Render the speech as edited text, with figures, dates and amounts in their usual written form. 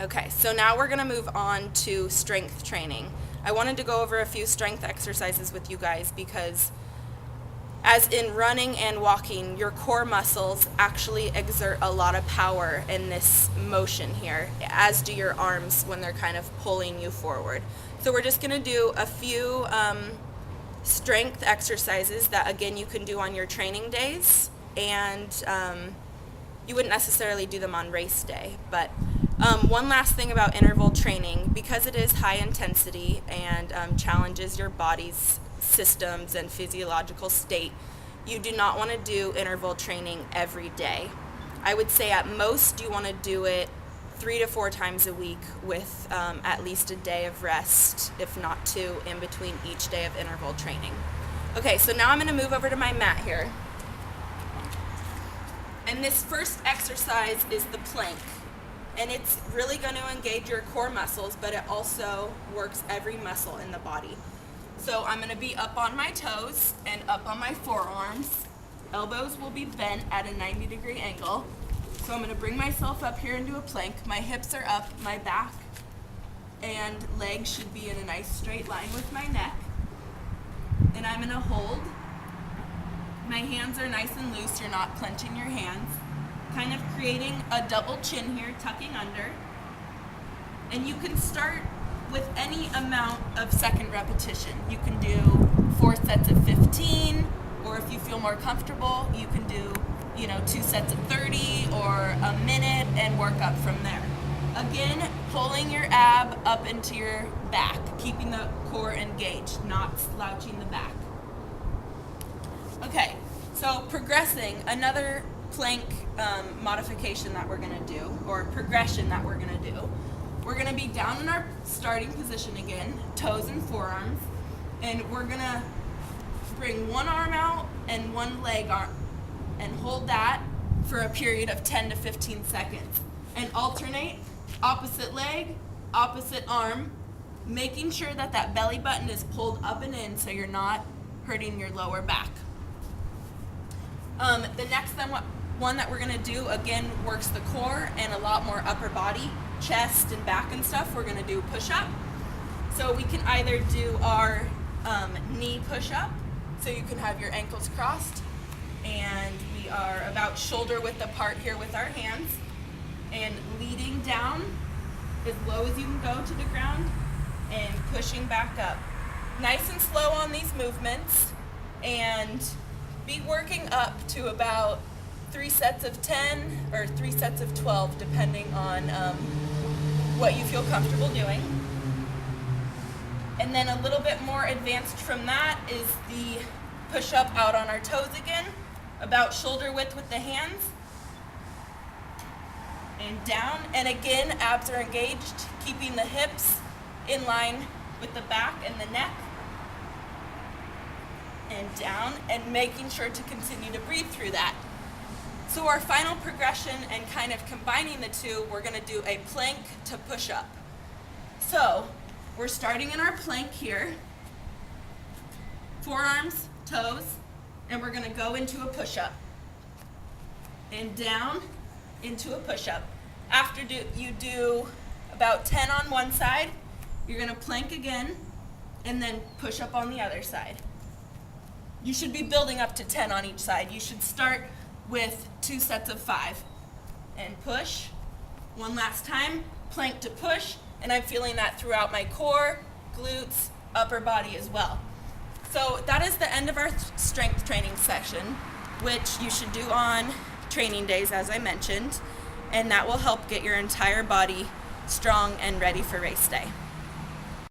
Okay, so now we're going to move on to strength training. I wanted to go over a few strength exercises with you guys because as in running and walking, your core muscles actually exert a lot of power in this motion here, as do your arms when they're kind of pulling you forward. So we're just going to do a few strength exercises that, again, you can do on your training days, and you wouldn't necessarily do them on race day. But one last thing about interval training, because it is high intensity and challenges your body's systems and physiological state, you do not want to do interval training every day. I would say at most you want to do it 3 to 4 times a week with at least a day of rest, if not 2, in between each day of interval training. Okay, so now I'm going to move over to my mat here. And this first exercise is the plank. And it's really going to engage your core muscles, but it also works every muscle in the body. So I'm going to be up on my toes and up on my forearms. Elbows will be bent at a 90-degree angle. So I'm going to bring myself up here into a plank. My hips are up, my back and legs should be in a nice straight line with my neck. And I'm going to hold. My hands are nice and loose. You're not clenching your hands. Kind of creating a double chin here, tucking under. And you can start with any amount of second repetition. You can do 4 sets of 15, or if you feel more comfortable, you can do 2 sets of 30 or a minute and work up from there. Again, pulling your ab up into your back, keeping the core engaged, not slouching the back. Okay, so progressing, another plank modification that we're going to do, or progression that we're going to do. We're going to be down in our starting position again, toes and forearms, and we're going to bring one arm out and one leg arm and hold that for a period of 10 to 15 seconds and alternate opposite leg, opposite arm, making sure that that belly button is pulled up and in so you're not hurting your lower back. The next one that we're going to do, again, works the core and a lot more upper body, chest and back and stuff. We're going to do push-up. So we can either do our knee push-up, so you can have your ankles crossed, and we are about shoulder width apart here with our hands, and leading down as low as you can go to the ground and pushing back up. Nice and slow on these movements, and be working up to about 3 sets of 10 or 3 sets of 12, depending on what you feel comfortable doing. And then a little bit more advanced from that is the push-up out on our toes again, about shoulder width with the hands, and down. And again, abs are engaged, keeping the hips in line with the back and the neck, and down, and making sure to continue to breathe through that. So our final progression, and kind of combining the two, we're going to do a plank to push-up. So we're starting in our plank here, forearms, toes, and we're going to go into a push-up. And down into a push-up. After you do about 10 on one side, you're going to plank again, and then push up on the other side. You should be building up to 10 on each side. You should start with 2 sets of 5. And push. One last time, plank to push, and I'm feeling that throughout my core, glutes, upper body as well. So that is the end of our strength training session, which you should do on training days, as I mentioned, and that will help get your entire body strong and ready for race day.